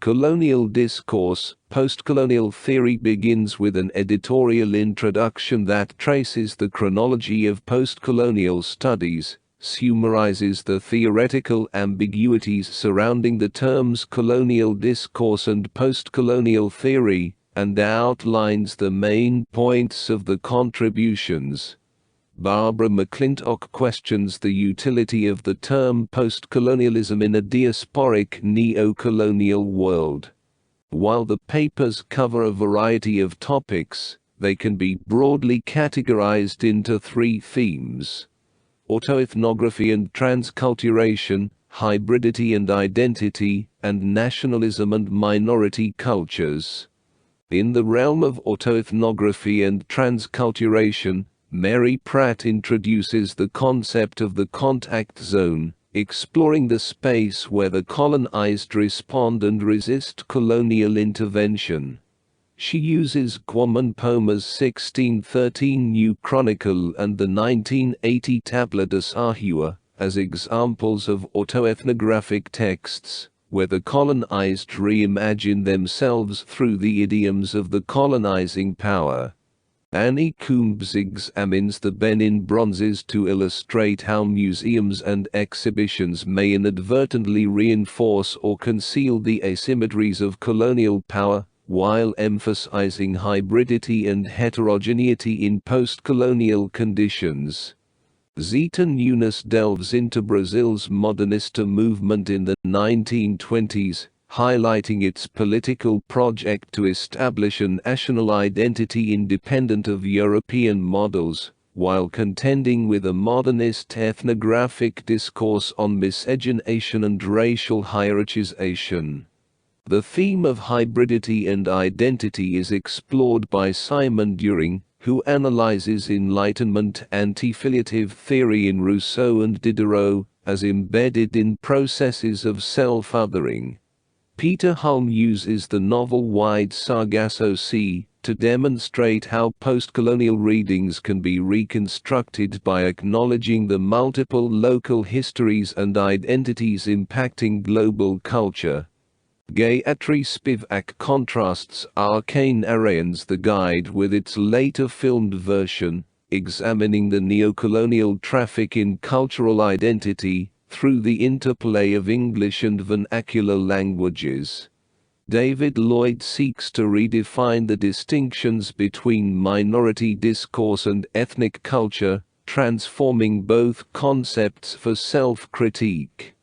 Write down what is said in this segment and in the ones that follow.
Colonial Discourse, Postcolonial theory begins with an editorial introduction that traces the chronology of postcolonial studies, summarizes the theoretical ambiguities surrounding the terms colonial discourse and postcolonial theory, and outlines the main points of the contributions. Barbara McClintock questions the utility of the term postcolonialism in a diasporic neo-colonial world. While the papers cover a variety of topics, they can be broadly categorized into three themes: autoethnography and transculturation, hybridity and identity, and nationalism and minority cultures. In the realm of autoethnography and transculturation, Mary Pratt introduces the concept of the contact zone, exploring the space where the colonized respond and resist colonial intervention. She uses Kwame Nkrumah's 1613 New Chronicle and the 1980 Tabla de Sahua as examples of autoethnographic texts, where the colonized reimagine themselves through the idioms of the colonizing power. Annie Coombs examines the Benin bronzes to illustrate how museums and exhibitions may inadvertently reinforce or conceal the asymmetries of colonial power, while emphasizing hybridity and heterogeneity in post-colonial conditions. Zita Nunes delves into Brazil's modernista movement in the 1920s, highlighting its political project to establish a national identity independent of European models, while contending with a modernist ethnographic discourse on miscegenation and racial hierarchization. The theme of hybridity and identity is explored by Simon During, who analyzes Enlightenment anti-filiative theory in Rousseau and Diderot, as embedded in processes of self-othering. Peter Hulme uses the novel Wide Sargasso Sea to demonstrate how postcolonial readings can be reconstructed by acknowledging the multiple local histories and identities impacting global culture. Gayatri Spivak contrasts Arcane Arians the Guide with its later filmed version, examining the neocolonial traffic in cultural identity through the interplay of English and vernacular languages. David Lloyd seeks to redefine the distinctions between minority discourse and ethnic culture, transforming both concepts for self-critique.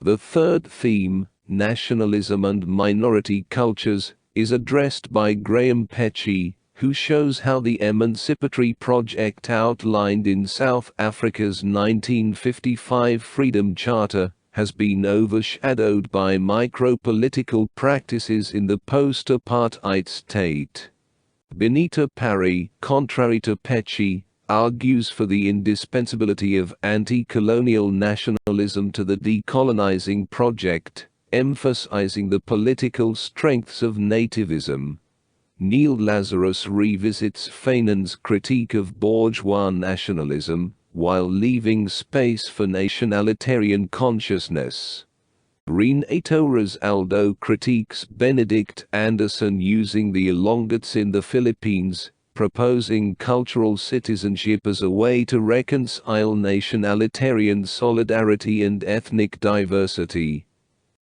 The third theme, nationalism and minority cultures, is addressed by Graham Petchey, who shows how the emancipatory project outlined in South Africa's 1955 Freedom Charter has been overshadowed by micro-political practices in the post-apartheid state. Benita Parry, contrary to Petchey, argues for the indispensability of anti-colonial nationalism to the decolonizing project, emphasizing the political strengths of nativism. Neil Lazarus revisits Fanon's critique of bourgeois nationalism, while leaving space for nationalitarian consciousness. Renato Rosaldo critiques Benedict Anderson using the Ilongots in the Philippines, proposing cultural citizenship as a way to reconcile nationalitarian solidarity and ethnic diversity.